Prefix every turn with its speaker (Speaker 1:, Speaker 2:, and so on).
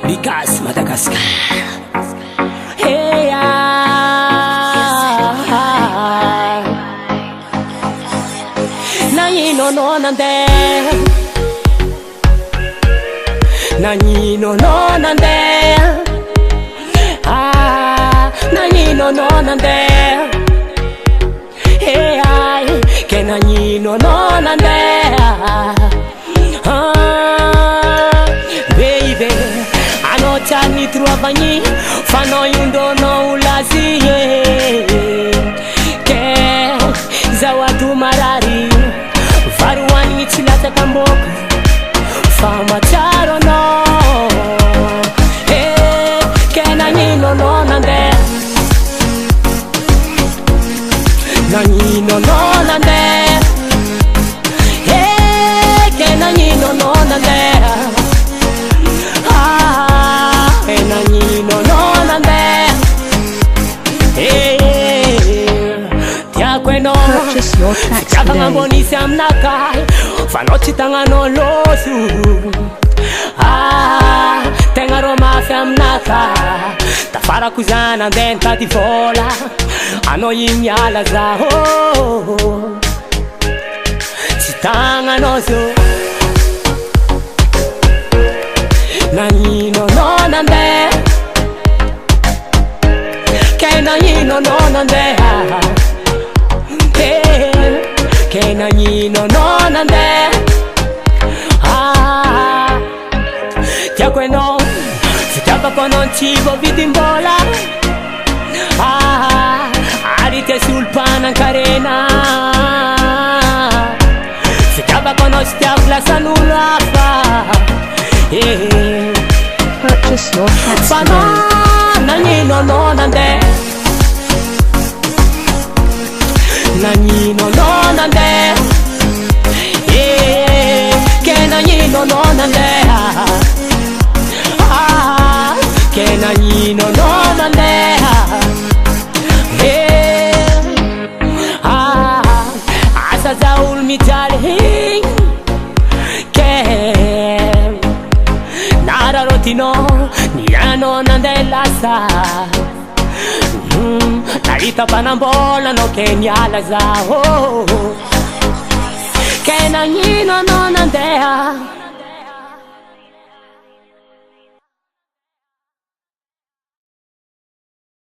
Speaker 1: Likas Madagascar. Hey, Nanino no nande, Nanino no nande, Nanino no nande. Hey, che Nanino no nande. Baby, anotani truavani, fanno yundono ulazi, che zawadu marari, varuani chilata kamboko, fama charo no, che Nanino no nande, Nanino no nande, che Nanino no nande. Nanino no nande.
Speaker 2: Purchase your tracks today.
Speaker 1: Bonisiam nakai, fanochi tangano losu. Tenga Roma fiam naka, tafara kuzana denta di vola, ano yimyala za ho. Chitanga noso. Nanino no nande, che Nanino no nande, che Nanino no nande. Ti no, si chiama con un cibo vidimbola, arite sul pana carena, si chiama con un stiafla sanulafa.
Speaker 2: Purchase your tracks today.
Speaker 1: Nanino no nande, Nanino no nande, che Nanino no nande, che Nanino no nande, asa zaul mitali, che nara rotino, niano nandella sa. Narita panambola no che nyala za ho, che Nanino no nandea.